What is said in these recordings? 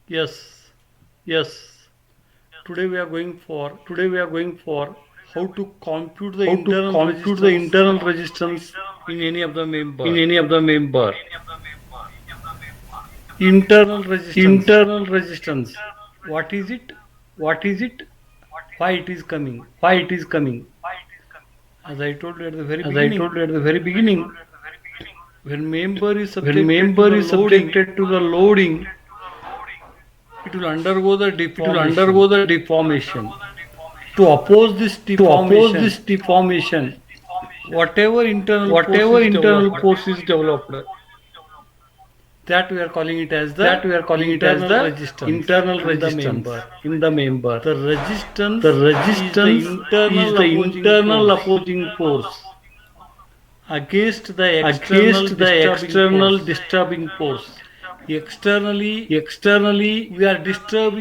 Yes, yes. Today we are going for how to compute the how to internal compute the resistance internal resistance in any of the in member. any of the member. Internal resistance. Internal resistance. What is it? What is it? Why it is coming? Why it is coming? As I told you at the very As I beginning, told you at the very beginning, when member is when subjected to member the is loading, subjected to the loading, it will undergo the it will undergo deformation. the deformation. To oppose this To oppose deformation, this deformation, whatever internal force whatever is internal developed, force is developed, that we are calling it as that the we are calling it as internal the resistance internal in the resistance member. in the member. The resistance The is the resistance is internal the opposing internal force opposing force against the external against the disturbing external force. disturbing force. Externally, Externally, we are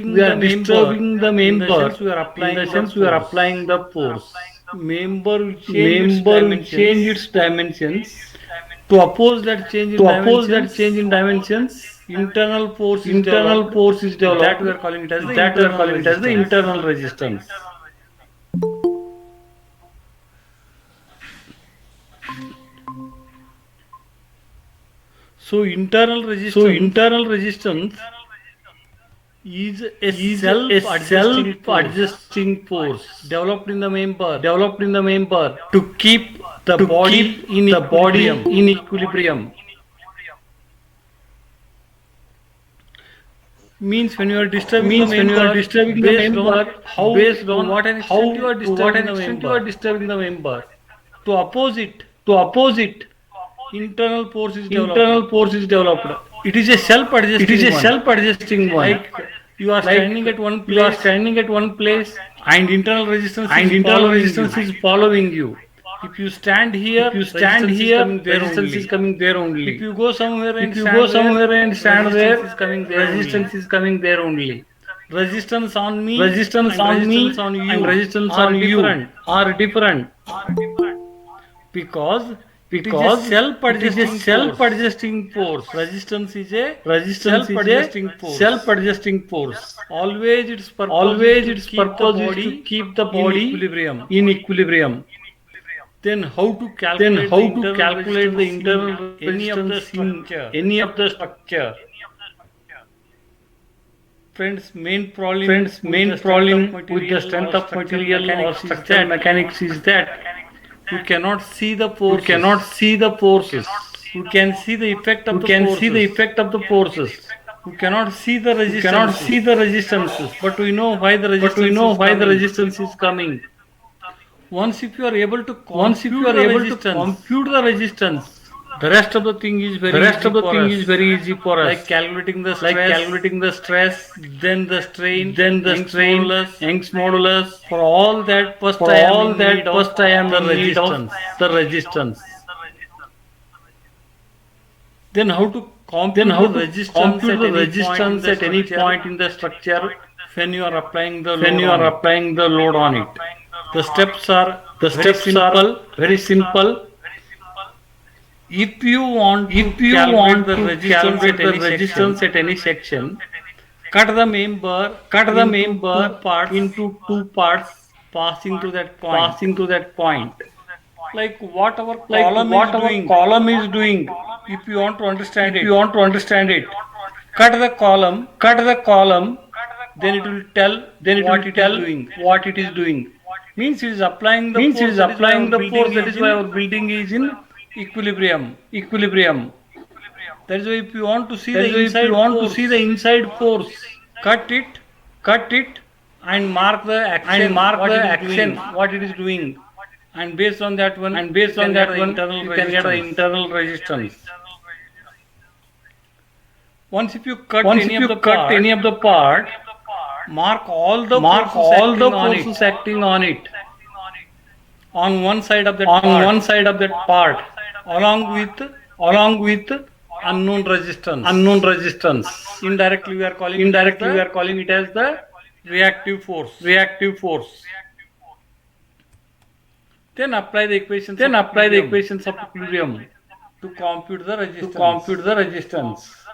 we disturbing are the member. disturbing the In the member. sense, we are In the applying the sense, we are force. applying the force. Member will change its Member will change dimensions. its dimensions. To oppose that change in To oppose that change dimensions, in dimensions, internal force is internal developed. force is That developed. we are calling it as the That we are internal calling it as the resistance. internal resistance. So internal So resistance internal resistance is a is a self-adjusting force self-adjusting force developed in the member developed in the member to keep the to body keep in the body equilibrium. in equilibrium. Means when you are disturbing the Means when you are member, disturbing the based on member, how based to on what an how extent you are to what disturbing an the extent you are member. disturbing the member. To oppose it, To oppose it, internal force is developed. internal force is developed. It is a It is self-adjusting a one. self-adjusting one. Like you are Like standing at one you are place standing at one place and internal resistance and is internal following resistance you. is following you. If you stand If here, you stand resistance is here, coming there resistance is only. coming there If only. you go somewhere and If you go stand there, somewhere and stand resistance there, is coming there only. resistance is coming there only. Resistance on me Resistance and on resistance me on and you resistance are on you different are different because it is a because it is a self-adjusting force. self-adjusting force. Resistance is a Resistance is a self-adjusting force. self-adjusting force. Always its purpose is Always to its keep the purpose is to body keep the in body equilibrium. in equilibrium. Then how to Then calculate the how to internal calculate the resistance in internal any of the resistance in structure? any of the structure? Friends, main problem Friends, with the main strength of problem with the material strength or of structural material or mechanics is structural that mechanics is that we cannot see the we cannot forces. see the forces. We can see the effect of We the can see the forces. effect of the forces. We cannot see the We cannot resistances. see the resistances. But we know why the But we resistance know is why the coming. resistance is coming. Once if you are able to Once if you compute are the able to resistance, compute the resistance, the rest of the thing is the very rest easy of the for thing us. is very easy for us. Like calculating the Like stress, calculating the stress, then the strain, then the Young's strain, modulus. Young's modulus. For all that, first For I am all in need that, of first I am the in need of resistance. the resistance. Then how to Then compute how the to resistance compute at the any point in resistance the at any structure point in the structure when you are applying the when load you on are it? applying the load on it? The steps are The very steps are simple. very simple. If you want to If you calculate want the to resistance at calculate the any section, resistance at any section, cut the member cut the into two member parts into two parts passing to that point. passing to that point. Like what our Like column is what our doing, column is doing. if you want to understand If you it, want to understand it, cut the column, cut the column, then it will tell then it will what it is tell doing. what it is doing. Means it is applying the Means it force, is that is why applying our the building force. That is is why in our building is in equilibrium. equilibrium. That is why if you want to see That the is why if you inside want to see the force, inside force, cut it cut it and mark the and action, mark what the it is action, doing. what it is doing. And based on that one, And you based can on get that the one, internal you can get the resistance. internal resistance. Once if you cut Once any if of you the cut part, any of the part, mark all the mark forces all the acting on it forces acting on it on one side of that on part one side of that part along with along with unknown resistance. unknown resistance. Indirectly, we are calling it as Indirectly, we the are calling it as the reactive force. reactive force. Then apply the equations Then of apply the equilibrium equations of equilibrium to compute the to resistance. compute the resistance.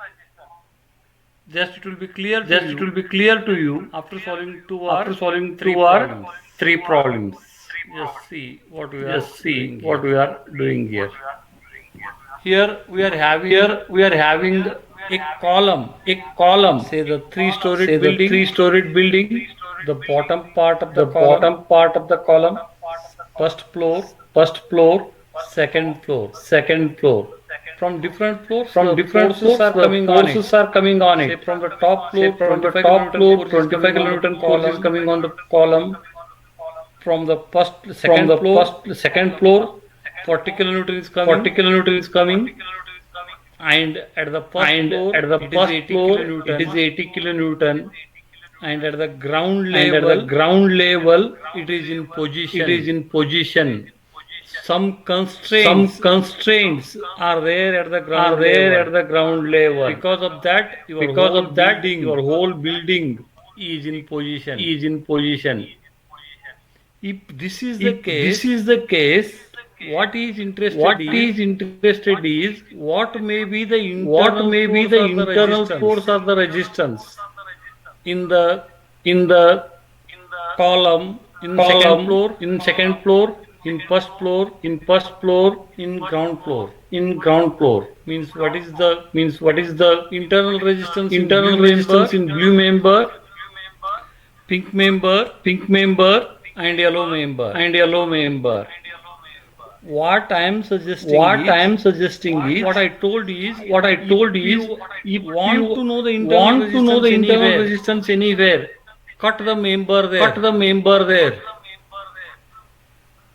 Just it will be clear. Just it will be clear to you after solving two after solving three two or problems. three problems. Just see what we are Just see doing what here. we are doing here. Here we are having Here we are having a column. a column. Say the three-storied Say the building. three-storied building. The bottom part of The the column. bottom part of the column. First floor. First floor. Second floor. Second floor. From different floors. From the different forces floors, are the coming on it. forces are coming on Say it. from the top floor. Say from the 25 top kilonewton floor, force is 25 coming on the kilonewton force is column. coming on the column. From the From second the floor. second floor, 40 kilonewton is coming. 40 kilonewton is coming. And at the first And floor, at the it is first 80 floor, kilonewton. it is 80 kilonewton. And at the ground And at level, the ground level, it is in position. it is in position. Some Some constraints constraints are there at the ground are there level. at the ground level. Because of that, your Because whole of that, building your whole building is in position. is in position. If this is the If case, this is the case, what is interested what is is interested is what may be the internal what may be force the or internal resistance force of the resistance in the in the column, in column, second floor, in second floor, in first floor, in first floor, in ground floor. in ground floor. Means what is the Means what is the internal resistance internal in blue resistance member, in blue member, pink member, pink member, and yellow member. and yellow member. What I am suggesting What is, I am suggesting is, what I told is, what I told if is, you if want you to know the internal want to know the resistance internal anywhere, resistance anywhere, cut the member there. cut the member there.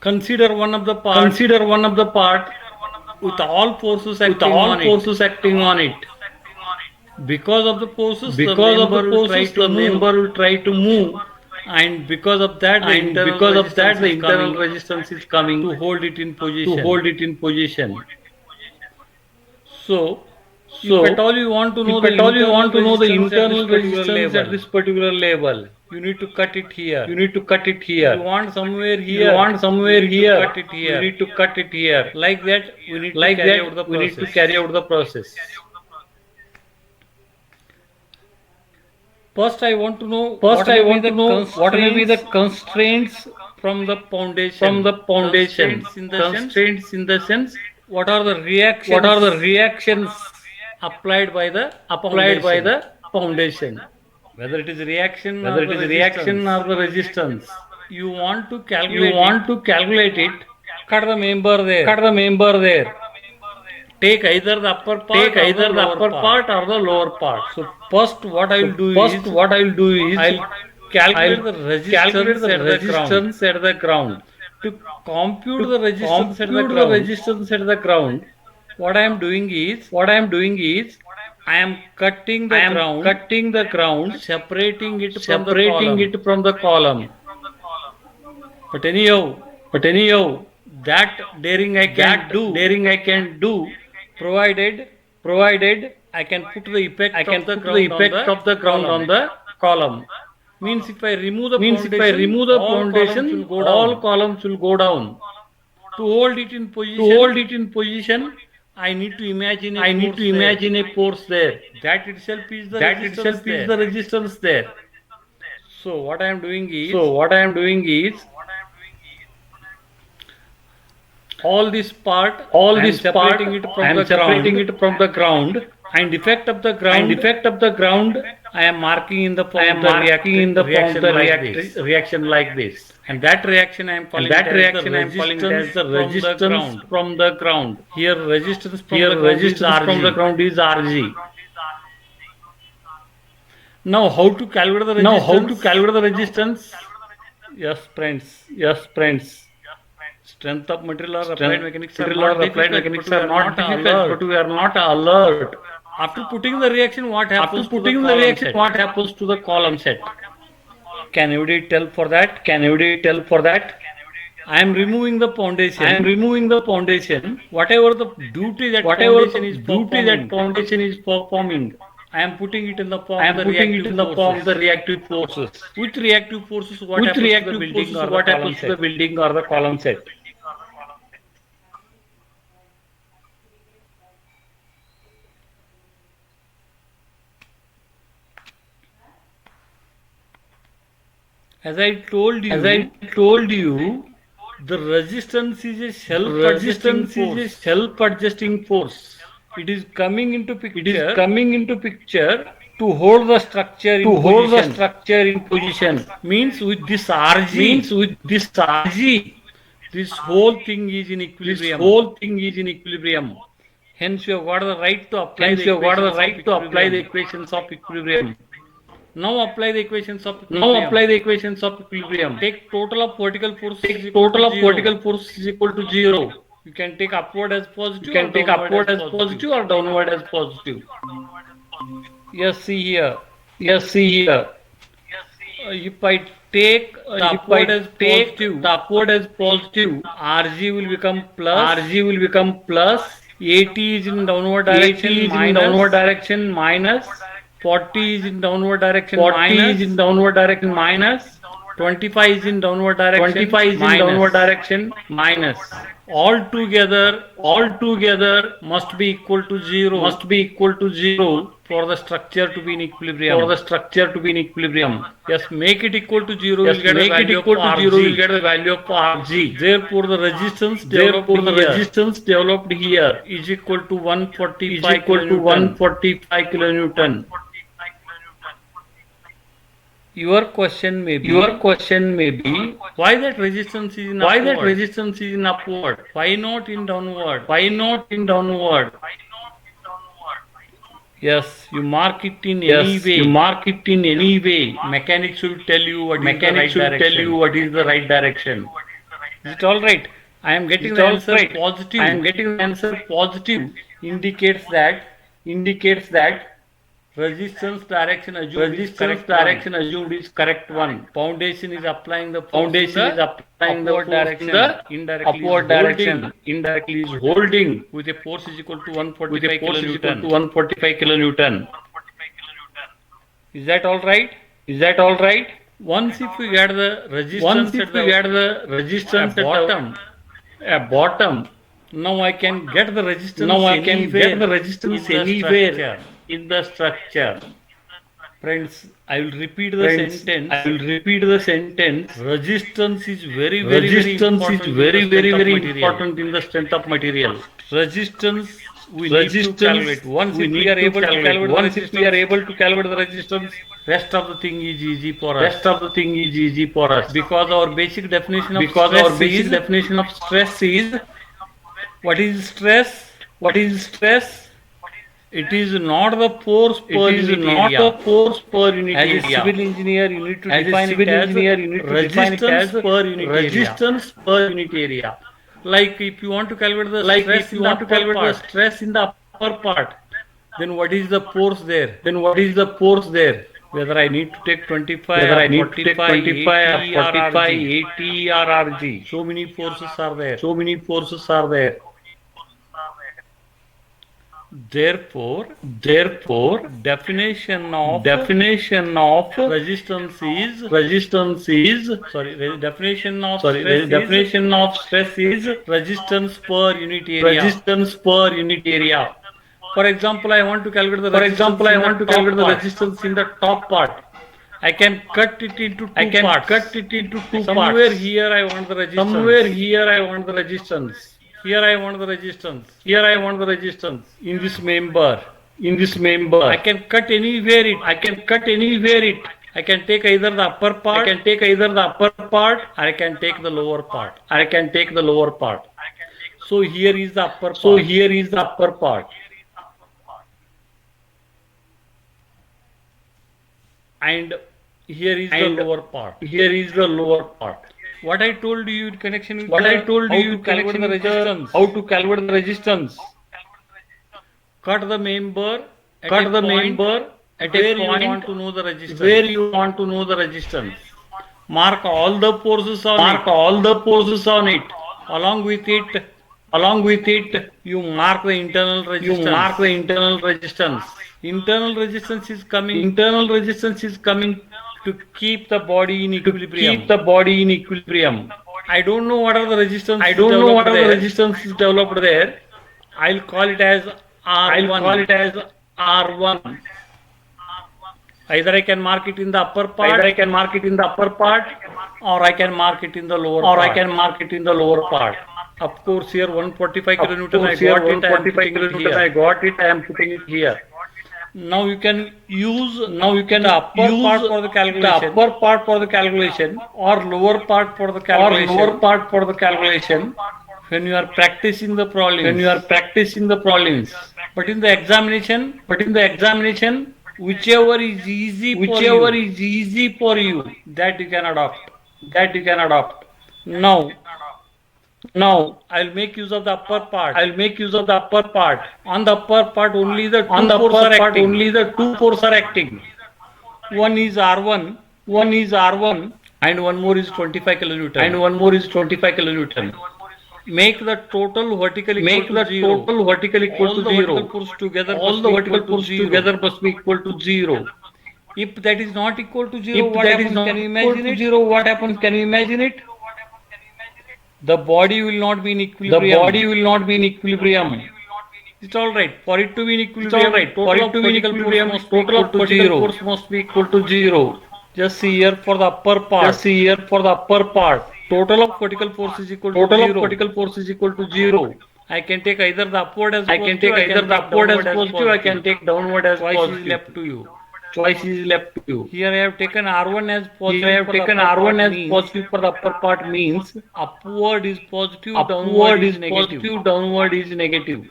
Consider one of the parts Consider one of the part with all forces acting with all on forces acting on it. it. Because of the forces, Because of the member will try forces, to the move. member will try to move, And because of that, the and internal because of that, resistance the is internal coming resistance is coming to hold it in position. to hold it in position. So, So, if at all you want to know if the at all you want to know the internal internal resistance resistance at this particular level, you need to cut it here. you need to cut it If here. you want somewhere You here, want somewhere you need to here, cut it you here. need to cut it here. Like that, we need Like to carry that, out the we need to process. carry out the process. First, I want to know. First, what I may be want the to know what may be the constraints constraints from the foundation. from the foundation. Constraints in the sense, Constraints in the sense, what are the reactions? what are the reactions applied by the applied by foundation? the foundation? Whether it is reaction Whether or it the is reaction resistance. or the resistance. You want to calculate. You want to calculate it, cut the member there. cut the member there. Take either the upper part. Take or either the lower upper part or the lower part. So first, what I will do First, is what I will do is, I'll calculate I'll the resistance calculate the at the ground. resistance at the ground. To compute the resistance at the Compute the ground, resistance at the ground. what I am doing is What I am doing is, I am cutting the I am ground, cutting the ground, separating it from the separating column. it from the column. But anyhow, But anyhow, that daring I can that do, daring I can do, provided provided I can put the effect I can of the put ground the effect on the of the ground column. on the column. Means if I remove the Means if I foundation, remove the all columns foundation, will go all down. columns will go down. To hold it in position, To hold it in position, I need to imagine a I need force to imagine a force there. there. That itself is the That resistance itself there. is the resistance there. So what I am doing is So what I am doing is, all this part, all I am this part, separating it I from am the separating ground, it from the ground, and effect of the ground, and effect of the ground, I am marking in the form I am of the marking in the form reaction of the like this. reaction like this. And that reaction I am calling And that it as reaction the I am calling it as the resistance from the resistance ground. from the ground. Here resistance from Here the ground is resistance from the RG. ground is RG. Now how to calculate the resistance? Now how to calculate the resistance? Yes, friends. Yes, friends. Strength of material or applied Strength, mechanics are material or not applied difficult, mechanics but we are not difficult, alert. but we are not alert. After putting the reaction, what happens After putting to the column reaction, set? what happens to the column set? Can anybody tell for that? Can anybody tell for that? I am removing the foundation. I am removing the foundation. Whatever the duty that Whatever foundation the is duty performing, that foundation is performing, I am putting it in the form I of am the putting it reactive in the form of forces. the reactive forces. With reactive forces, what With happens reactive to the building forces, or the what column happens to the set? building or the column set? As I told you, the resistance is a self-adjusting force. It is coming into picture. It is coming into picture to hold the structure in to hold the position. structure in position. Means with this RG, Means with this RG, this whole thing is in this equilibrium. whole thing is in equilibrium. Hence, you have got the right to apply. Hence, the you have got the equations of right to apply the equilibrium. equations of equilibrium. Now apply the equations of equilibrium. Now apply the equations of equilibrium. Take total of vertical force. Take total of vertical force is equal to 0. You can take upward as positive. You can or take downward upward as positive or downward as positive. Yes, see here. Yes, see here. If I take the If upward I as take positive, the upward as positive, RG will become plus. RG will become plus. AT is in downward 80 direction is in minus. downward direction minus. 40 is in downward direction 40 minus. is in downward direction minus. 25 is in downward direction 25 is in minus. downward direction minus. All together Must be equal to 0. must be equal to 0 for the structure to be in equilibrium. For the structure to be in equilibrium. Yes, make it equal to 0. Yes, you'll get make the it value equal of to 0. RG. You get the value of RG. Therefore, the resistance Therefore, the developed here resistance developed here is equal to is 145 equal to kilonewton. 145 kilonewton. Your question may be, Why that resistance is in upward? Why not in downward? Why not in downward? Yes, you mark it in any Yes, way. you mark it in any way. Mechanics will tell you what Mechanics is the right should direction. tell you what is the right direction. Is it all right? I am getting It's the all answer right. positive. I am getting the answer positive. Indicates that resistance direction assumed is correct correct one. one. Foundation is applying the force Foundation in is the applying the upward force direction. in the Indirectly upward is direction. holding Indirectly is holding with a force is equal to with 145 a force is equal to kilonewton. 145 kilonewton. Is that all right? Is that all right? Once if we get the resistance Once at if we get the resistance at bottom, at bottom, now I can get the resistance now I can anywhere get the resistance in the anywhere structure. in the structure. Friends, I will repeat the Friends, sentence. I will repeat the sentence. Resistance is very Resistance is very, very, very important. important in the strength of material. Resistance we Resistance need to calculate. Once we if need we are to able to calculate. calculate Once the if we are resistance, able to calculate the resistance, rest of the thing is easy for us. rest of the thing is easy for us. Because our basic definition of Because stress our basic is, definition of stress is, what is stress? what is stress? It is not the force per It is unit not area. the force per unit As a area. civil engineer, you need to As a define civil it as engineer, you need to define it resistance as per unit area. resistance per unit area. Like if you want to calculate the Like stress if you in the want to upper calculate the part, stress in the upper part, then what is the force there? then what is the force there? Whether I need to take 25 Whether or I need to take 45, 25 80 or or 45, RG. 80 or RG. So many forces are there. So many forces are there. Therefore, definition of definition of resistance is definition of stress is definition of stress is resistance per unit area. resistance per unit area. For example, I want to calculate the For resistance example, I in want to top calculate the part. resistance in the top part. I can cut it into two I can parts. cut it into two Somewhere parts. here I want the resistance. Somewhere here I want the resistance. Here I want the resistance. Here I want the resistance. In this member, In this member, I can cut anywhere it. I can cut anywhere it. I can take either the upper I part can take either the upper part or I can take the lower part. or I can take the lower part. So here is the upper part. So here is the upper part. And here is And the lower part. Here is the lower part. What I told you in connection with What the, I told how you to in calculate connection the with the- resistance. how to calculate the resistance. Cut the member at Cut a the point member at where a you point want to know the resistance. where you want to know the resistance. Mark all the forces on Mark it. all the forces on it. Along with it, you mark the internal You resistance. mark the internal resistance. Internal resistance is coming Internal resistance is coming to keep the body in to equilibrium. keep the body in equilibrium. I don't know what are the resistance. I don't know what are the there. resistance is developed there. I'll call it as I'll R1. call it as R1. Either I can mark it in the upper part, Either I can mark it in the upper part, or I can mark it in the lower or part. I can mark it in the lower part. Of course, here 145 Of kilonewton I course, here got it. I am 145 putting it kilonewton, I here. got it. I am putting it here. Now you can use Now you can the upper use part for the the calculation, upper part for the calculation, or lower part for the or calculation, lower part for the calculation when you are practicing the problems. when you are practicing the problems. But in the examination, But in the examination, whichever is easy for whichever you, is easy for you, that you can adopt. that you can adopt. Now Now, I'll make use of the upper part. I'll make use of the upper part. On the upper part, only the On two the forces upper are part, acting. only the two forces are acting. One is R1 One is R1 and one more is 25 kilonewton. and one more is 25 kilonewton. Make the total vertical equal Make to the zero. total vertical equal All to the vertical zero. force together All must the be vertical equal to force zero. together must be equal to zero. If that is not equal to zero, If what that is happens? not Can you equal imagine to it? zero, what happens? Can you imagine it? The body will not be in The equilibrium. body will not be in equilibrium. It's all right. For it to be in It's equilibrium, all right. For total it to be in vertical equilibrium, force must be total equal of to vertical zero. force must be equal to zero. Just see here for the upper part. Just see here for the upper part. Total of vertical force is equal to Total of zero. vertical force is equal to zero. I can take either the upward as I positive, can take either the upward as downward positive, I can take downward as Choice positive. is left to you. Choice is left to you. Here I have taken R1 as positive. Here I have for the taken upper R1 part as means positive for the upper part means upward is positive, upward is negative. positive, downward is negative.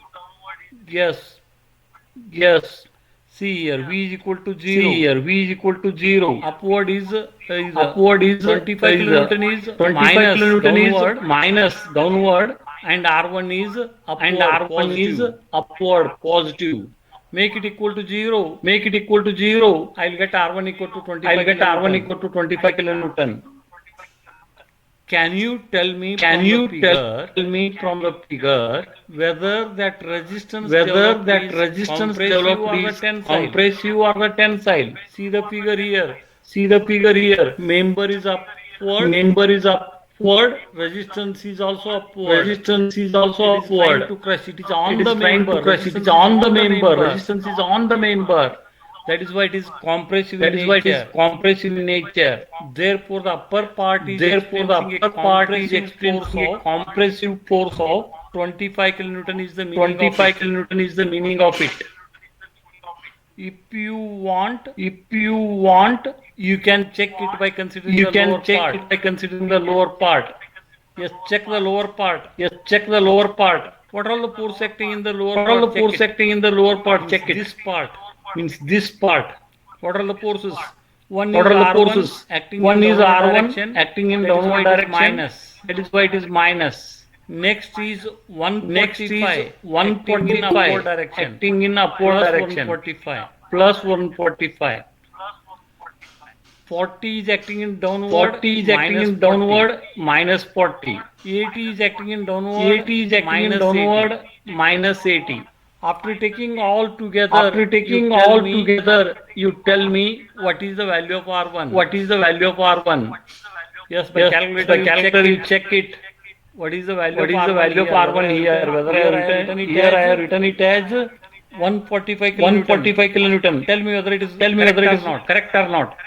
Yes. Yes. See here, V is equal to 0. See here, V is equal to 0. Upward is Upward is 25 kilonewton is 25 minus kilonewton downward, is minus downward, and R1 is upward, and R1 positive. is upward positive. Make it equal to 0. Make it equal to 0. I'll get R1 equal to 25 I'll get R1 kilonewton. equal to 25 kilonewton. Can you tell me Can from you the figure tell me from the figure whether that resistance whether developed that is resistance compressive developed or the is tensile? compressive or the tensile? See the figure here. See the figure here. Member is upward. Member is upward. Resistance is also upward. Resistance is also It is trying upward. to crush. It is on It the is trying member. to crush. It Resistance is on the member. member. Resistance is on the member. That is why it is compressive That in is why it is nature. compressive in nature. Therefore, the upper part is Therefore, the experiencing a upper part is compressive experiencing a force of compressive force of 25 kilonewton is the meaning 25 of kilonewton is the meaning of it. it. If you want, you can check it by considering You the can lower check part. it by considering the lower part. Yes, check the lower part. Yes, check the lower part. What are all the force acting in the lower What part? are the Check force it. acting in the lower part? Check it. This part. Means this part. What are the forces? One What is are the R1 forces? acting One in is downward R1 direction. acting in That is why downward it is direction. minus. That is why it is minus. Next is 145. Next is acting in upward 145 direction. acting in upward Plus direction. 145. Plus 145. 40 is acting in downward. 40 is acting minus in downward. Minus 40. 80 is acting in downward. 80 is acting in minus downward. 80. Minus 80. After taking all together, After taking you tell all me together, you tell me what is the value of R1. what is the value of R1. Yes, by Yes, calculator, the you calculator you check check it. it. What is the value What of is R1 the value of here? R1 here? Whether Here I have written it as here, I have written it as 145 kilonewton. 145 kilonewton. Tell me whether it is Tell me whether it correct is or not. correct or not.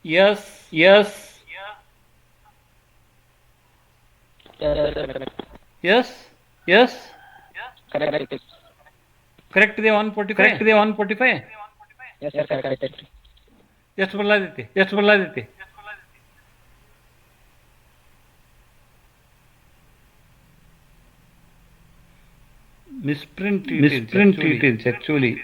Yes. Yes. Yes. Yes. Correct the 145. Correct the 145. ಎಷ್ಟು ಬರಲಾದೈತಿ? ಎಷ್ಟು ಬರಲಾದೈತಿ? Misprint Misprint it is actually.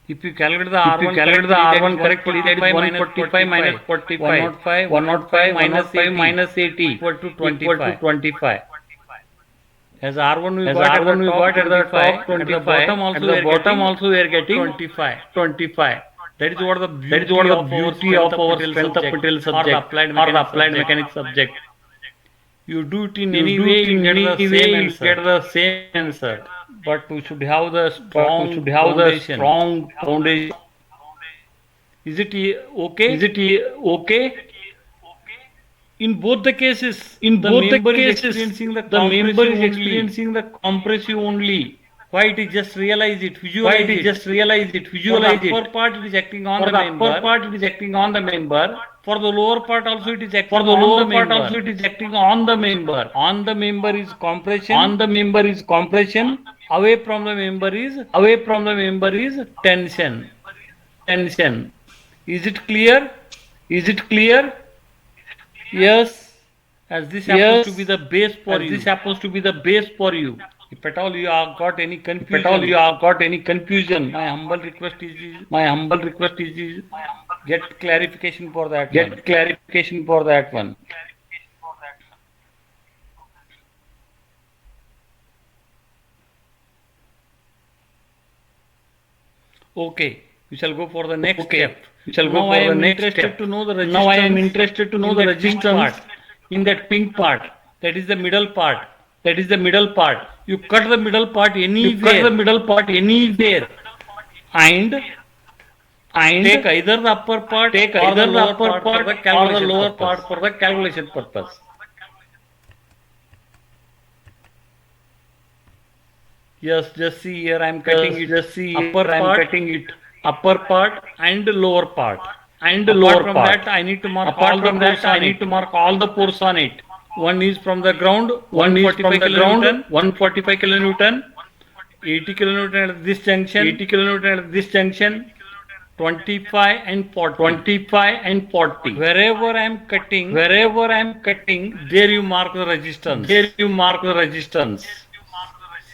If you calculate the If you R1 calculate the correctly, R1 correctly, that is 145 minus 45. 105 105 minus 80 minus 80 equal to equal to 25. 25. As R1 we As got R1 we got at the top 25, 25, at the bottom also at we the are bottom getting also we are getting 25. 25. That is what the beauty, That is what the beauty of our strength of material or the subject applied or the mechanics applied subject. mechanics subject. You do it in You any do way, it you in get any the way, same you answer. get the same answer. but we should have the but we strong should have the foundation. strong foundation. Is it okay? Is it okay? In both the cases, In the both the member is cases, experiencing the the member is compressive only. experiencing the compressive only. Why it is just realize it, Why visualize it is it. just realize it, For visualize the it. upper part, it is acting on For the the member. upper part, it is acting on the member. For the lower part also, it is acting For the on lower the part member. also, it is acting on the member. On the member is compression. On the member is compression. Away from the member is Away from the member is tension. tension. Is it clear? Is it clear? Yes. As this happens Yes. to be the base for As you. this happens to be the base for you. If at all you have got any If confusion, at all you have got any confusion, my humble request is my humble request is get clarification for that get one. clarification for that one. Okay, we shall go for the next Okay, step. we shall go Now for I the am next interested step. to know the resistance. Now I am interested to know in the that pink resistance part. in that pink part. That is the middle part. That is the middle part. You cut the middle part You anywhere. cut the middle part anywhere and and take either the upper part take or either the the lower upper part for part the or the calculation lower purpose. part for the calculation purpose. Yes, just see here I am cutting it. Just see upper I am part cutting it. Upper part and lower part. and Apart lower from part. that, I need to mark Apart all from the that, pores I on need it. to mark all the pores on it. One is from the ground, One is from 145 the ground, kilonewton, 145 kilonewton, 80 kilonewton at this junction, 80 kilonewton at this junction, 25 and 40. 25 and 40. Wherever I am cutting, Wherever I am cutting, there you mark the resistance. there you mark the resistance.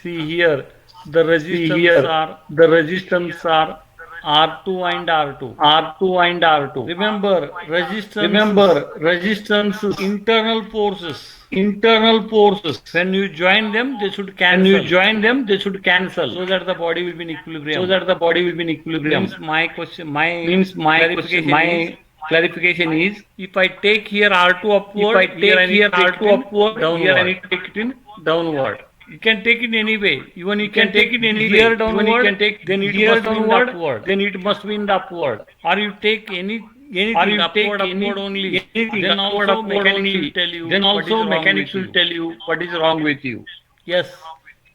See here, the See resistance here, are the resistance are R2 and R2. R2 and R2. Remember, resistance, Remember, resistance is internal forces. internal forces. When you join them, they should When cancel. you join them, they should cancel. So that the body will be in equilibrium. So that the body will be in equilibrium. Means my question, my Clarification, my clarification is, if I take here R2 upward, if I here I take need here to take R2 it in upward, downward. here I need to take it in downward. You can take it any way. Even you Can take it anywhere. here Even downward, you can take then it here must be in the downward, upward. then it must be in the upward. Or you take anything Or you upward, take upward only. anything Then upward, also upward mechanics only. will tell you Then what is also wrong mechanics with will you. tell you what is wrong with you. Yes.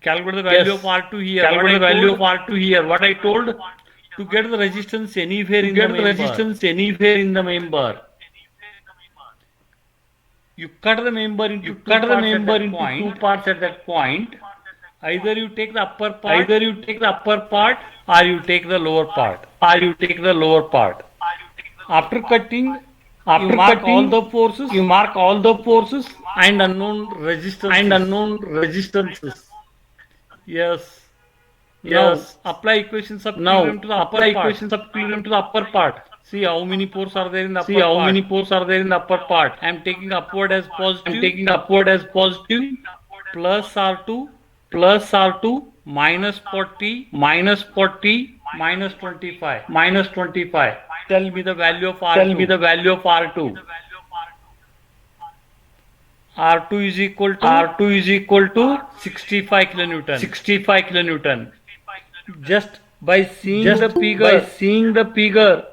Calculate the value Yes. of R2 here. Calculate the What I value told, of R2 here. What I told, to get the resistance anywhere to in get the the member. resistance anywhere in the member. You cut the member into You two cut the parts at member that into point. two parts at that point. Either you take the upper part, Either you take the upper part or you take the lower part. or you take the lower part. After cutting, After you mark cutting, all the forces you mark all the forces and unknown resistance. and unknown resistances. Yes. Yes. Now apply equations of Now equilibrium to the upper apply part. equations of equilibrium to the upper part. See how many pores are there in the upper See how part. many pores are there in the upper part. I am taking upward as I positive, am taking upward as positive, plus R2, plus R2, minus 40, minus 40, minus 25. minus 25. Tell me the value of R2. Tell me the value of R2. R2 is equal to R2 is equal to 65 kilonewton. 65 kilonewton. Just by seeing Just the figure, by seeing the figure,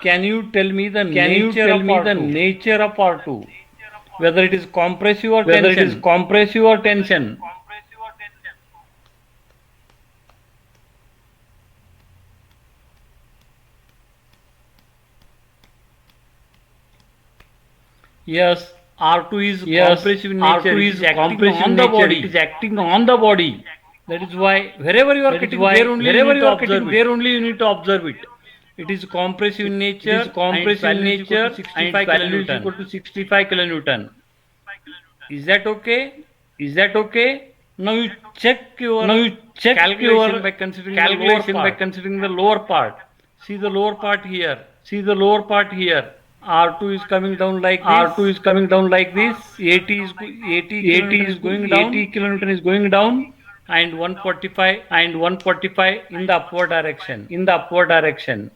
can you tell me the can you nature tell of me the R2? nature of R2? Whether it is compressive or Whether it tension. is compressive or tension. Yes, R2 is Yes, compressive in nature. R2 It is acting compressive on in the nature. body. It is acting on the body. That is why wherever you are That is cutting, why there only wherever you you are need to cutting, observe there it. only you need to observe it. It is compressive in nature. It is compressive in and its value nature is equal to and 65 its value is kilonewton. equal to 65 kilonewton. Is that okay? Is that okay? Now you check your Now you check calculation your by considering calculation the lower by part. considering the lower part. See the lower part here. See the lower part here. R2 is coming down like this. R2 is coming down like this. 80 is 80 is going down, 80 kilonewton is going down, and 145 and 145 in the upward direction. in the upward direction.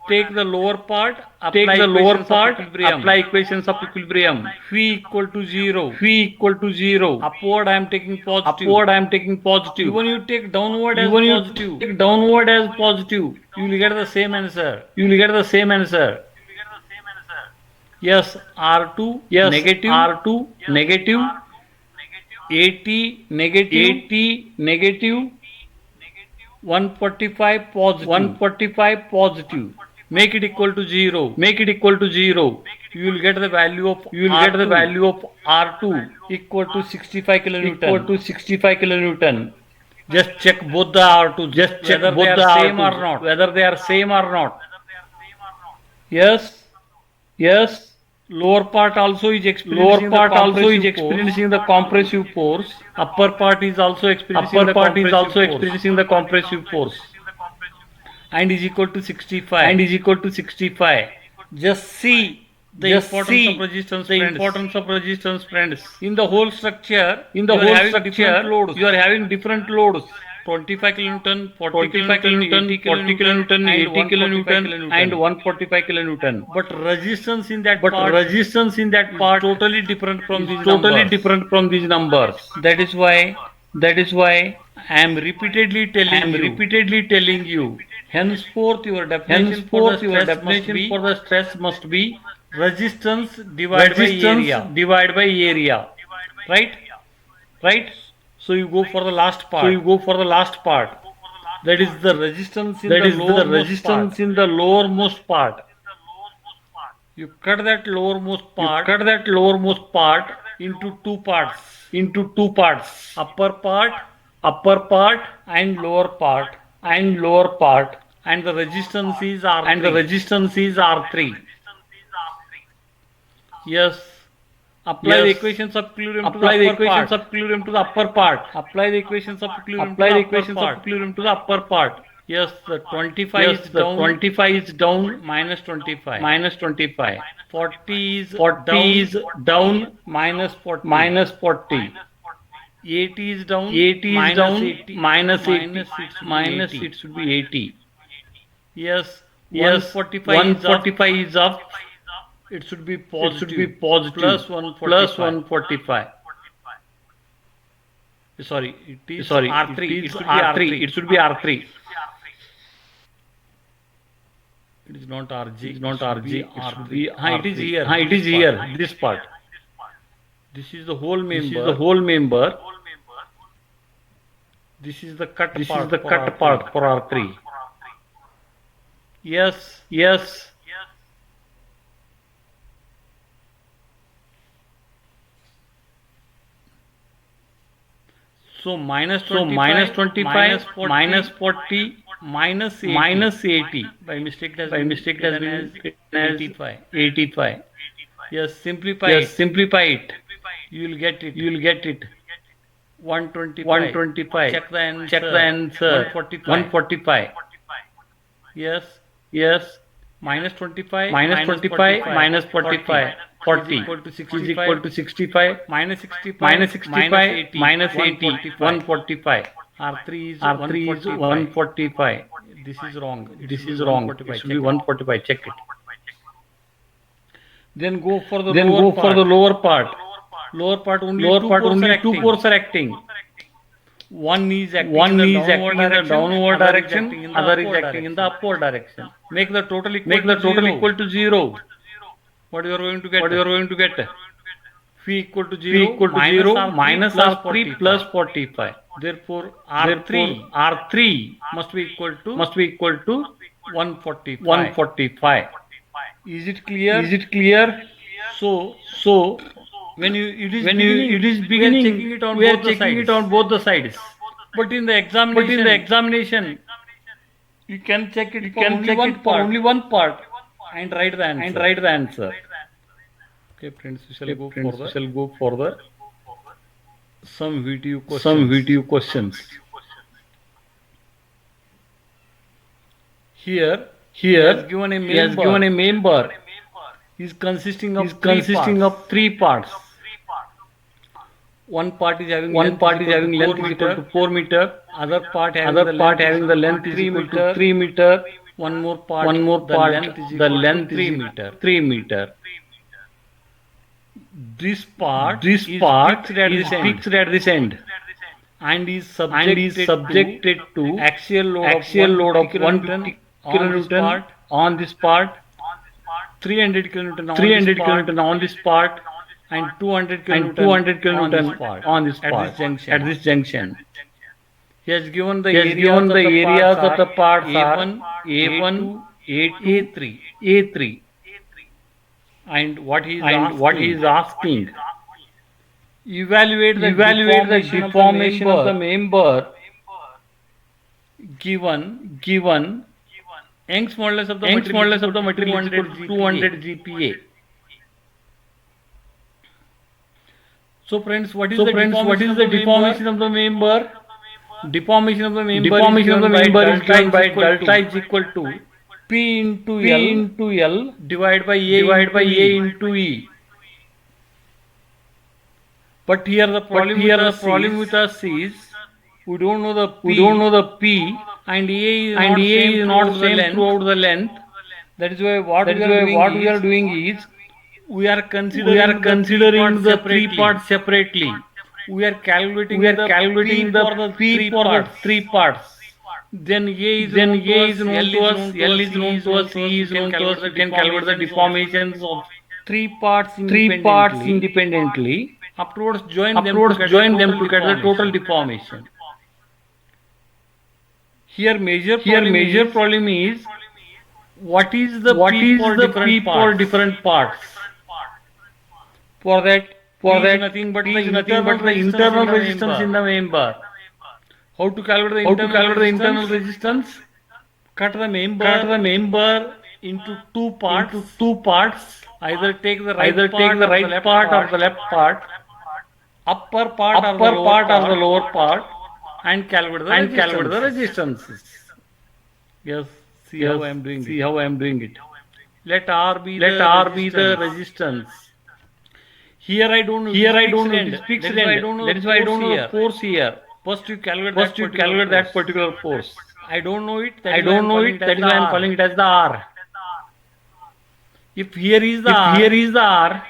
take the lower part, take apply the lower equations of part, equilibrium. apply equations of equilibrium. Phi equal to 0. Phi equal to 0. Upward I am taking positive. Upward I am taking positive. Even you take downward as Even you positive, take downward as positive, you will get the same answer. you will get the same answer. Yes, R2 Yes, negative, R2 negative, 80 negative, 80 negative, 145 positive. 145 positive. Make it equal to 0. Make it equal to 0. You will get the value of You will get the value of R2 equal to 65 kilonewton. equal to 65 kilonewton. Just check both the R2s. Just check whether both they the are same R2s, or not. whether they are same or not. Yes, Yes, lower part also is lower experiencing part the also is compressive experiencing the compressive force. force. Upper part is also experiencing Upper the part is compressive also force. experiencing the compressive force and is equal to 65. and is equal to 65. just see the Just importance see of resistance, the friends. importance of resistance, friends. In the whole structure, In the you are whole having structure, different loads. you are having different loads. 25 kilonewton, 40 45 kilonewton, kilonewton, 80 kilonewton, and 80 kilonewton, 145 and 145 kilonewton. But resistance in that But part resistance in that is part totally different from is these totally numbers. different from these numbers. That is why That is why I am repeatedly I telling am you. repeatedly telling you. Henceforth, your definition Henceforth, for your the stress definition must be for the stress must be resistance divided by resistance area. divided by area. Right? Right? So you go for the last part. So you go for the last part. that is the resistance in That the is the lowermost resistance part. in the lowermost part. You cut that lowermost You part cut that lowermost part into two parts. into two parts, Upper part upper part and lower part. and lower part, And the resistance is R3. and the resistance is R3. Yes. Apply the Yes. equations of equilibrium Apply to the the upper equations part. of equilibrium to the upper part. Apply the equations of equilibrium Apply to the the upper equations of part. equilibrium to the upper part. Yes, the 25 Yes, is the down 25 is down, minus 25. minus 25. 40 is 40 down is down, minus 40. minus 40. 80 is down 80 is minus down, 80. minus 80. Minus it should be Minus 80. it should be 80. Yes, Yes, 145 is up. 145 is up. It should be It positive. should be positive. Plus 145. Plus 145. Sorry, it is Sorry, R3. It It is should be R3. R3. It should be R3. It is not RG. It is not RG. It should be It is R3. here. It is This here. part. This part. This is the whole member. This is the whole member. This is the cut This part. is the for cut R3. part for R3. Yes. Yes. So minus 25, So minus 25, minus 40, minus 80. minus 80. By mistake it has By been mistake it has written been as written as 85. 85. Yes, simplify Yes, it. simplify it. You will get it. You will get it. 125. 125. Check the answer. Check the answer. 145. 145. Yes. Yes. Minus 25. Minus 25, minus 45. 40. Is equal to Is 65. equal to 65. Minus 65. Minus 65. Minus 80. 145. 145. R3 is R3 is 145. 145. This is wrong. It This should is be wrong. 145. It should Check be it. 145. Check it. Then go for the Then lower go for part. the lower part. Lower part only Lower two part forces only are two acting. forces are acting. One is acting One in the is downward acting in the direction, downward other is direction, acting in the other is upward acting in the direction. upward direction. Make the total equal Make the to total 0. equal to 0. What you are going to get? What you are going to get? Phi equal to 0. P equal to 0 minus R3 45. plus 45. Therefore, Therefore, R3 R3 must be equal to must be equal to 145. 145. Is it clear? Is it clear? So, So, when it is when beginning, it is we are beginning, checking it on we are both the checking sides. it on both the sides. But in the But examination, in the examination, you can check it you for can only check one it for part only one part and write the answer. and write the answer. Okay, friends, we shall Okay, go friends, for we the shall go for the some video questions. some video questions. Here, Here, he has given a he has member. given a member is consisting of is consisting parts. of three parts. One part is having One length part is equal having to 4 length is equal meter. to 4 meter. Other part having Other the part length having is the equal length to is 3 equal meter. to 3 meter. One more part. One more the part. Length is The equal to length 3 is meter. 3 meter. This part This is part fixed at is this end fixed at this end and is and is subjected to axial load axial load of 150 150 on this kilonewton part, on this part, 300 kilonewton on 300 this part, kilonewton on this part, and 200 kilonewton, and 200 on kilonewton this part. on this at part this junction. at this junction. He has given the He has areas given of the the areas parts of the parts are A1, A1, A2, A2, A3, A3, and what he is and asking. what he is asking, Evaluate the evaluate the deformation deformation of the member given Young's modulus of the Young's material modulus of the material is equal to 200 GPa. GPa. So friends, what is So the friends, what is the deformation of the member? Deformation of the member Deformation of the member is given by delta delta is equal to P into P L into L divided by A divided by into A E. into E. But here the But problem here with the us problem is with us is we don't know the P, we don't know the P and A is and not A same is not throughout the same length. throughout the length. That is why what That we is are why doing what is we are doing is we are considering the three separately. parts separately. We are calculating We are the calculating P the for the P three for the parts. three parts. Then A is Then known to A us, is known to us, L is known to us, E is known to us. We can calculate the deformations of three parts three parts independently. Afterwards, join Afterwards, join them to get the total deformation. deformation. Here, major problem is what is the what P is for the different P parts? for different parts. For that, For P that, is nothing but P the is nothing but the internal resistance in the member. How to calculate the How to internal calculate the resistance? internal resistance? Cut the member Cut the member into two parts. into two parts. Either take the right Either part take the or right left part or the left part, upper part or upper the lower part part, or the lower part, and calculate the and calculate the resistances. resistances. Yes, see Yes, how I am doing see it. how I am doing it. Let R be Let the R be the resistance. resistance. Here I don't know. Here this I don't know end. this fixed That is why I end. don't know That the is why I force don't know the here. force here. First you calculate First that you particular calculate that force. particular force. I don't know it. That I is why don't know calling it. That is why I am R. calling it as the R. If here is the If R, here is the R,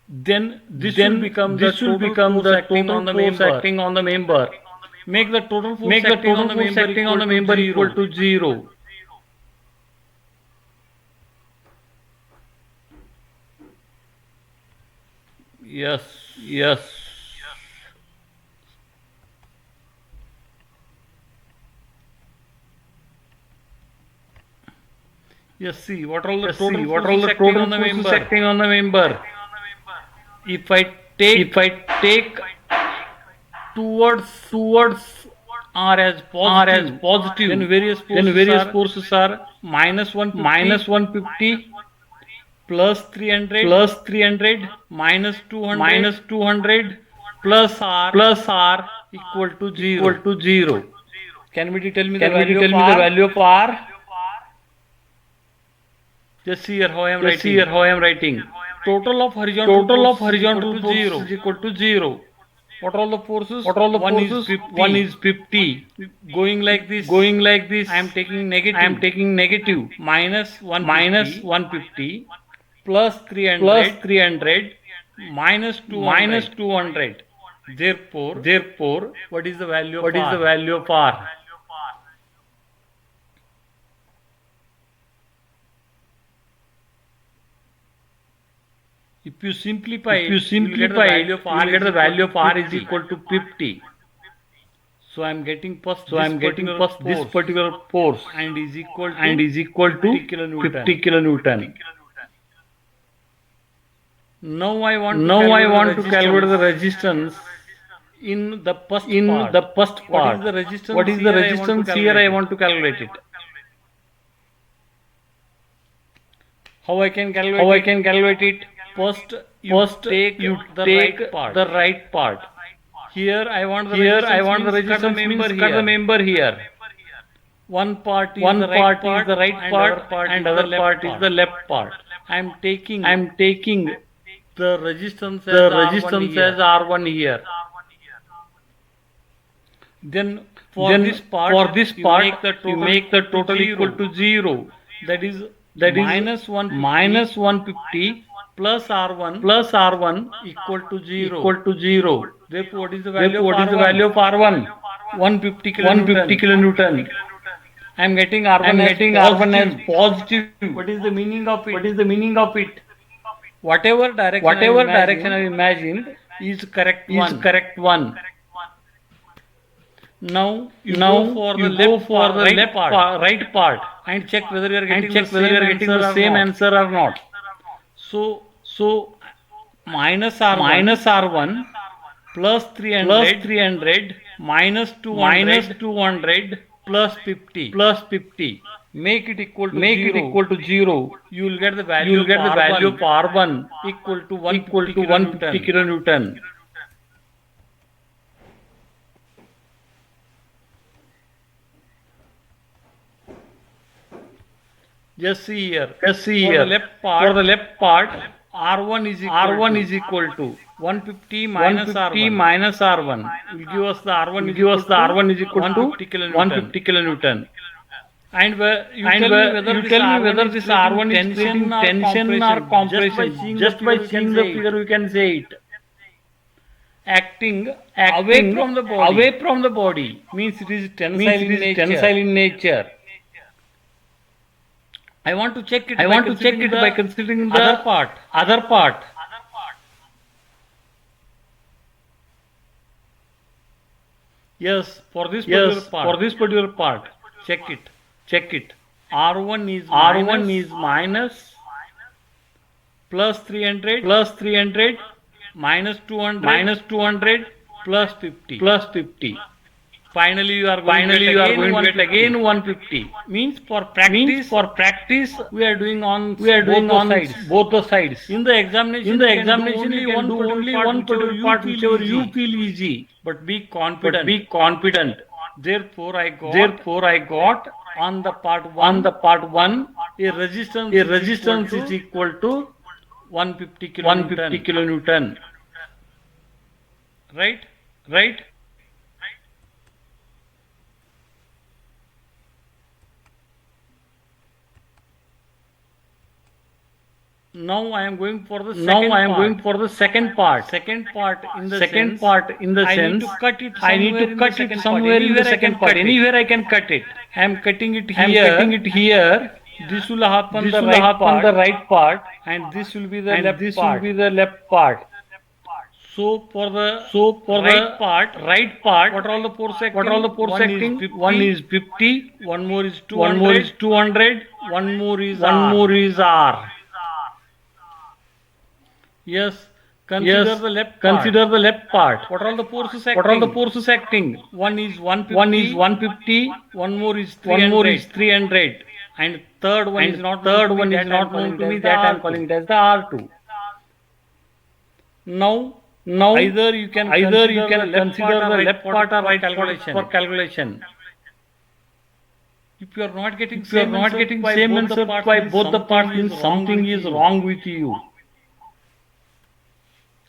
then this then should become this the should total become force the acting total on the force member. acting on the member. Make the total force Make the acting on total the force member acting on the equal member to equal zero. to 0. Yes. Yes. Yes, see what are all the Let's total see what are all the forces acting total on the forces member. acting on the member. If I take towards R as positive, then various forces are minus 150, minus 150, plus 300, plus 300, minus 200, minus 200, plus R equal to 0. equal to 0. Can we tell me Can the you value tell of me R? the value of R? Just see here how I am Just writing. see here how I am writing. Total of horizontal Horizontal force is equal to 0. force is equal to 0. What are all the forces? What are all the One forces? is 50. 1 is 50. Going like this. Going like this. I am taking negative. I am taking negative. Minus 150. Minus 150. Plus 300. Plus 300. Minus 200. Minus 200. Therefore, what is the value of What R? is the value of R? If you simplify, If you simplify it, you will get the value of R is equal to 50. So I am getting first. So I am getting first this particular force and is equal to 50 kilonewton. 50 kilonewton. Now I want to calculate the resistance in the first in part. the first part. What is the resistance? What is the resistance here? I want to calculate it. How I can calculate? How I can calculate it? First, take the right part. Here I want the Here resistance. I want the means resistance means cut the member here. One part is One the right part part is the right part and other part is the left part. I am taking the resistance resistance as R1 here. Then For then this part, for this you part make the you total make the equal to total equal zero. to 0. That is That is minus 150 minus 150 plus R1 plus R1 equal to 0. equal to 0. Therefore, what is the value Therefore, of what is the R1? value of R1? 150 150 kilonewton. kilonewton. I am getting R1 I am as getting positive. R1 as positive. What is the meaning of it? What is the meaning of it? Whatever direction Whatever I direction I imagined imagined is correct is one. correct one. Now you Now go for the you left go for part, the right left part, right part and check whether you are and getting check the whether you same are getting answer the or same not. answer or not. So minus R1 Minus R1 plus 300 plus 300 minus 200 minus 200 plus 50. plus 50. Make it equal to Make 0. it equal to 0. You will get the value You will of get the value of R1 equal to equal 150 to 150 kilonewton. kilonewton. Just see here. Just see For here. the left part, For the left part, R1 is equal R1 to is equal to 150 minus 150 R1 minus R1. will give us the R1 Will is give us equal the to R1 is equal to 150 kilonewton. 150 kilonewton. And you And tell me whether you this tell me R1 whether is this creating R1 is creating tension or compression. Just by seeing the figure, we can say it. acting Acting away from the body away from the body means it is tensile means in it is nature. tensile in nature. I want to check it. I by want to check considering it the by considering the other part. Other part. Yes, for this particular Yes, part. for this particular part, check it. check it. R1 is R1 is minus plus 300 plus 300 minus 200 minus 200 plus 50. plus 50. Finally, you are going Finally, to you are get going to get 150. again 150. Means for practice, Means for practice, we are doing on we are doing both on the sides. both the sides. In the examination, In the you can examination, do you can do only one particular part, whichever you feel easy. But be But confident. be confident. Therefore, I got Therefore, I got on the part 1 on the part 1, a resistance, a resistance is is equal to 150 kilonewton. 150 kilonewton. Right? Right? Now I am going for the Now second I am part. going for the second part. Second part in the Second sense, part in the I sense, need to cut it I need somewhere to in cut the second it part. somewhere in the Anywhere I second can part. cut it. Anywhere I can cut it. I am cutting it I am here. cutting it here. This will happen This the will right happen part, the right part, and this will be the and left this part. will be the left part. So for the Right part, what are all the force acting? what are all the force One is acting? 50, One is 50, one more is 200, one more is 200, one more is one R. more is R. Yes, consider Yes, the left part. consider the left part. What are all the forces acting? What are all the forces acting? One is 150, One is 150, one more is 300, one more is 300, and third one and is not third known to one me, is that not I'm known calling to it me, as that I am the calling R2. it as the R2. Now, Either you can consider the left part or the right left part part or for right calculation. part for calculation. If you are not getting If you are same not answer getting by same both the answer parts, by means both the parts, something means is something with is you. wrong with you.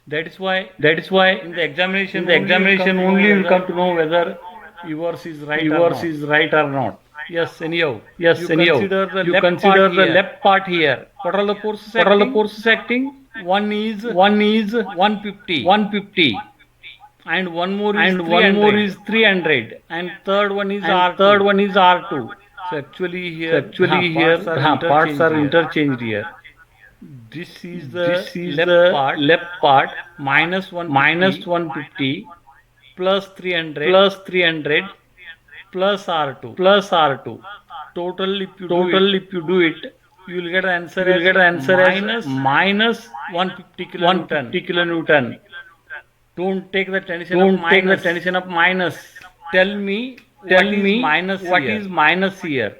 That is why That is why in the examination, in the examination only you will come to know whether yours is right or yours not. is right or not. Yes, anyhow. Yes, you anyhow, consider the you left consider part the here. left part here. What are the forces What are all the acting? forces acting? One is One is 150, 150, and one more is and one 300, more is 300, and third one is and R2. third one is R2. So actually So here, actually here, parts are here. interchanged here. This is the This is left the part left part minus 150 minus 150 plus 300 plus 300 plus R2. plus R2. Total, if you Total, if you do it, you will get an answer you will as get an answer minus as minus 150 kilonewton. 150 kilonewton. Don't take the tension of Don't take the minus. tension of minus. Tell me Tell what is me minus what here. is minus here.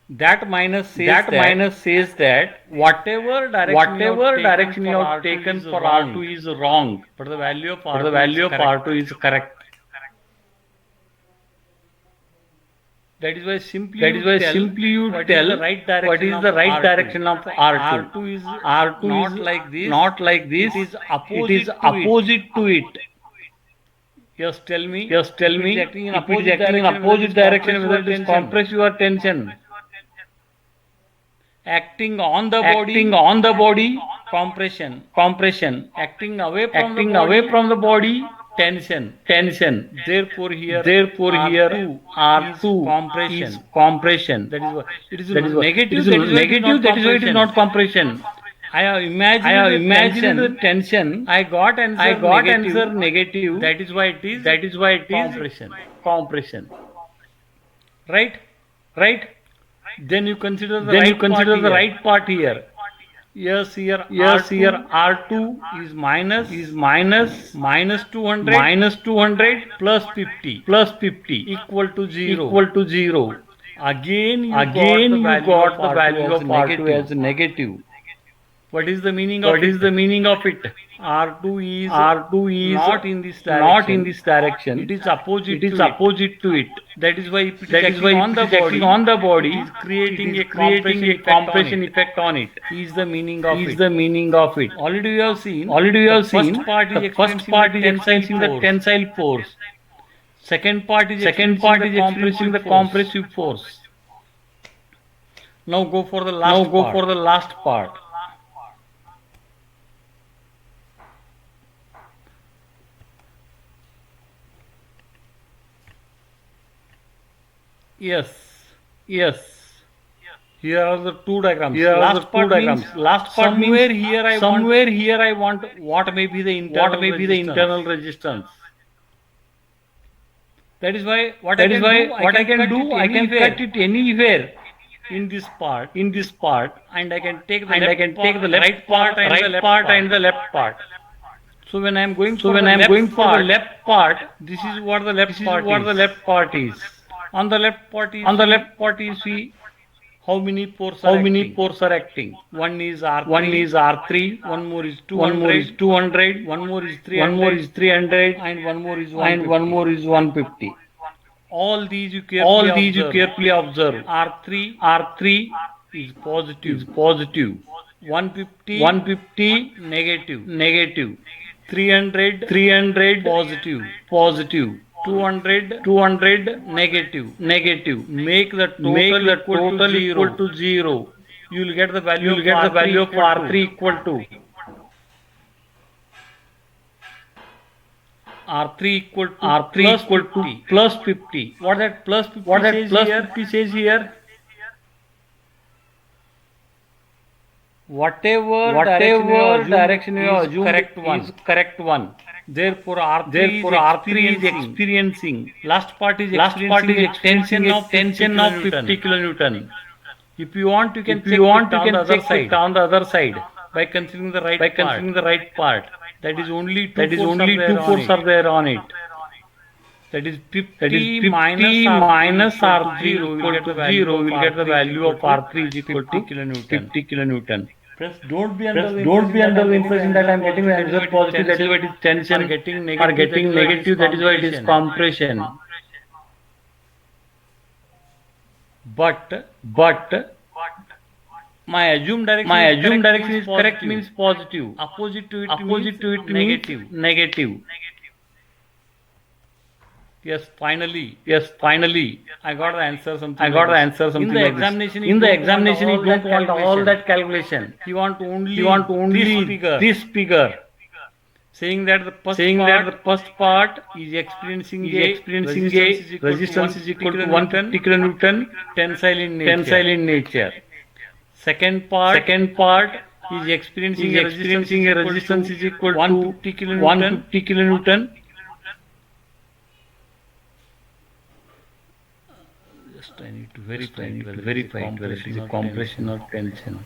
That minus says That that minus says that whatever direction you have taken for R2 is wrong, but the value of R2 but the value of is correct. R2 is correct. That is why simply That is why tell simply you what tell is the right direction what is of the right R2. direction of R2. R2 is R2 not is like this. Not like this. It is It is opposite to it. opposite to it. Yes, tell me. Yes, tell me. If it is acting in If it is acting in opposite direction, whether it is compressive or tension. Acting on the body, Acting on the body, compression. compression. Acting away from Acting the body, away from the body, tension. tension. Therefore, here Therefore, R2 R2 compression. is compression. That is why it is That is why negative. it is That is why it is negative. not That is why it is compression. not compression. I have imagined, I have the imagined the tension. tension. I got answer I got negative. answer negative. That is why it is. That is why it is compression. compression. Right? Right? Then you consider the Then right you consider part the here. right part here. Yes, here Yes, R2 here R2 is minus minus 200 minus 200 plus 50 plus 50 equal to 0. equal to 0. Again you Again, got you got the value of R2 negative. as negative. What is the meaning of What is the meaning of it? R2 is R2 is not in this direction. not in this direction. It is opposite It is to opposite to it. That is why if it That is is why acting on it the is acting body, on the body, it is creating it is a compression compression effect effect on it. is the meaning of Is it. the meaning of it. Already we have seen. Already we have the seen first part is the first part is experiencing the tensile force. Second part is Second part is experiencing experiencing the compressive force. Now go for the last Now go part. for the last part. Yes. Yes. Here are the two diagrams. Here are last the two part diagrams. means Last part somewhere means here I somewhere want here I want what may be the internal what may be the resistance. internal resistance. That is why what That I is can why do, what I can cut do, it I can anywhere cut it anywhere in this part, in this part, and I can take the and left I can part, take the left right part and the right left part part. and the left part. So when I am going So for when the I am left going for part, the left part, this is what the left this is part what is. the left part is. On the left part is On the left part is see how many pores how are many acting. pores are acting. One is R3, One is R3, one more is 200, one more is 200, one more is 300, one more is 300, and one more is 150. and one more is 150. All these you All carefully these you observe. carefully observe. R3 R3 is positive, is positive, 150 150 negative, negative, 300 300 positive, positive, 200 200 negative. negative. Make the total, Make the equal, total to equal zero. to 0. You will get the value You will of get the R3 value of equal R3 to equal to R3 equal to R3 plus equal to 50. plus 50. What that plus 50 What that says plus here? 50 says here? Whatever Whatever direction direction you you assume assume correct one. is correct one. Therefore, R3 Therefore, is R3 is experiencing. experiencing. Last part is Last part is experiencing tension a of tension of 50 50 kilonewton. If you want, you can If check you want, it you on can the other check side it on the other side by considering the right by part. considering the right part. That is only two That is forces only are two there on forces it. are there on it. That is 50, That is 50 minus R3 0. You will equal get the to value 0. of You will get the R3 value of R3 is equal 50 to kilonewton. 50 kilonewton. Press, don't be under Press, the don't be under the impression that I am getting the that is answer why it is positive, that is why it is tension, or getting or negative, getting negative, that is why it is compression. But But my assumed direction my is assumed correct direction means is correct positive. means positive. Opposite to it Opposite to it negative. means negative. Yes, finally, Yes, finally, I got the answer. Something I got like the this. answer. Something In the like this. examination, In the examination, you don't want all that calculation. calculation. You want only You want only this figure. this figure. Saying that the first Saying part that the first part is experiencing is a experiencing resistance is equal to 150 kilonewton, tensile in nature. tensile in nature. Second part Second part is experiencing is a experiencing a resistance is equal to 150 kilonewton. 150 kilonewton. Just I need to verify I need to whether verify whether it is a compression or tension.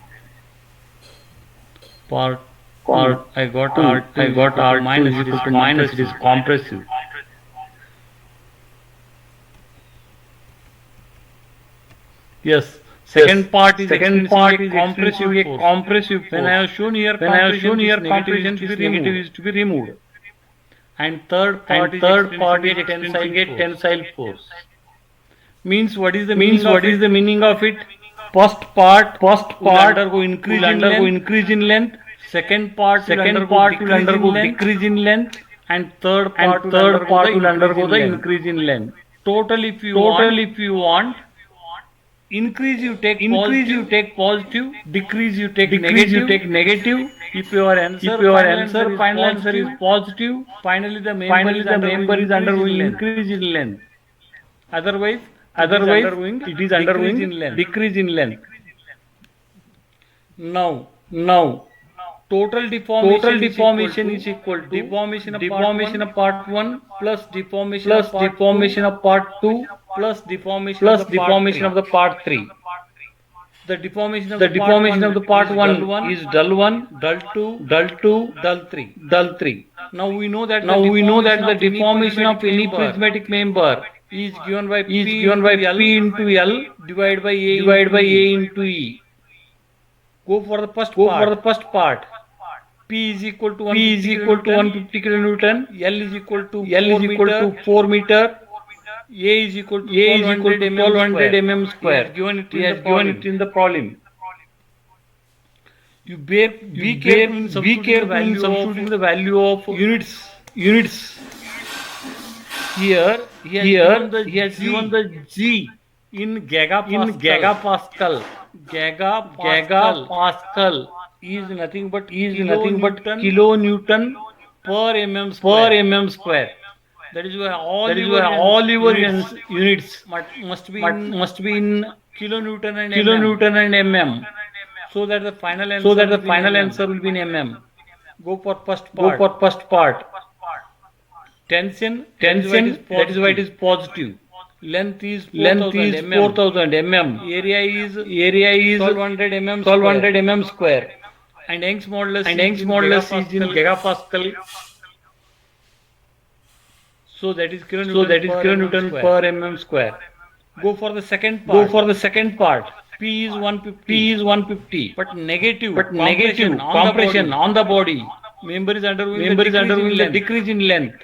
Part Part I got two, R2 I got R2 minus is equal to minus, it is compressive. Yes. Second part is Second experiencing part a is compressive experiencing a force. compressive force. When I have shown here When I have shown here compression compression is is negative negative is to be removed. and third part And is third part is experiencing experiencing a force. tensile force. Means what is the Means meaning what of is it? the meaning of it? First part First will part undergo increase will in undergo length. increase in length. Second part will Second undergo part will decrease in undergo length. decrease in length. and third part will undergo the increase in length. Total, if you Total, want, if you want, increase you take increase positive, you take positive, decrease you take decrease you negative. take negative. If your answer, If your final answer is positive, finally the member finally is the member is undergoing length. increase in length. Otherwise, Otherwise, it it is decrease undergoing in length. decrease in length. Now, Now, total deformation, total deformation is equal to deformation of deformation of part 1 plus deformation plus of part deformation of part 2 plus deformation plus of the part deformation 3. of the part 3. The deformation of The the deformation of the part is 1 is dull 1, dull 2, dull 2, dull 3. dull 3. Now we know that Now we know that the deformation of any member prismatic member is given by is P given by into L P into L divided by A divided into by E. A into E. Go for the first Go part. for the first part. P is equal to P is equal to 150 kilonewton. L is equal to L 4 is equal meter. to 4 meter. A is equal to A is equal to 1200 mm He square. has given it He in has the given problem. it in the problem. You be careful in substituting the value of units. units. Here he has He has given the G in gigapascal. in gigapascal. Gigapascal is nothing but kilonewton per mm square. per mm square. That is why all That is your why all your units must be in must be in kilonewton and kilonewton and mm, so that the final answer so that the will be in final mm. answer will be in mm. Go for first Go part. for first part. Tension, Tension, that is why it is positive. Length is 4000 mm. Area is 1200 mm 1200 mm square. and Young's modulus And Young's modulus is in gigapascal. So that is kilonewton, So that is per kilonewton mm per mm square. Go for the second Go part. for the second part. P is 150. P is 150. But negative. But negative compression on the body. Member is undergoing Member is the undergoing the length. decrease in length.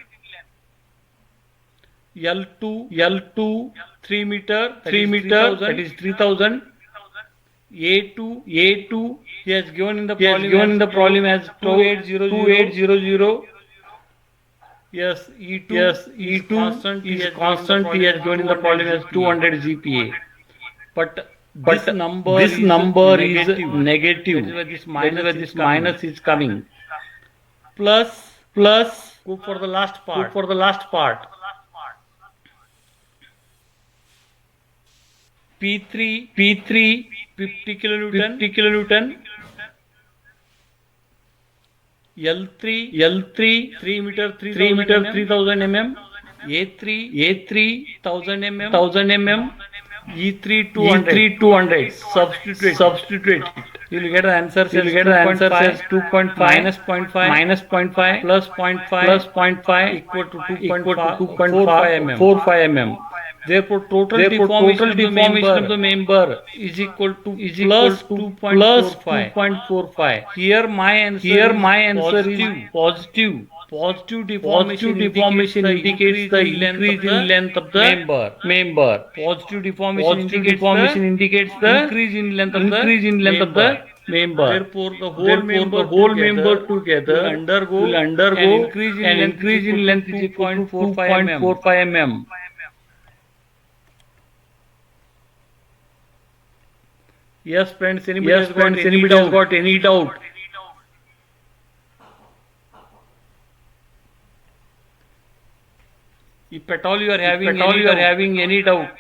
L2 3 meter. 3 meter, that is 3000. A2 he has given in the He has given in the problem as 2800. 2800. Yes, E2 Yes, E2 is constant. He has given in the problem as 200 GPa. But But this number this is number is negative. negative. That is why this That is why this minus is coming. Plus, Plus, go for the last go part. for the last part. P3 P3 50 kilonewton. 50 kilonewton. L3 L3 3 meter 3 meter 3000 mm. A3 A3 1000 mm. 1000 mm. E3 200. E3 200. Substitute it. You will get the answer. You will get the answer as 2.5 minus 0.5 minus 0.5 plus 0.5 plus 0.5 equal to equal to 2.5 2.45 mm. Therefore, total Total deformation of the member is equal to plus plus 2.45. 2.45. Here my answer is positive. positive Positive deformation indicates the increase in length of the member. Positive deformation indicates the increase in length of the member. Therefore, the whole Therefore, member together will undergo an increase in length is equal to 2.45 mm. Yes, friends. Anybody Yes, friends, anybody has got any doubt? If at all you are If at all you are having any doubt,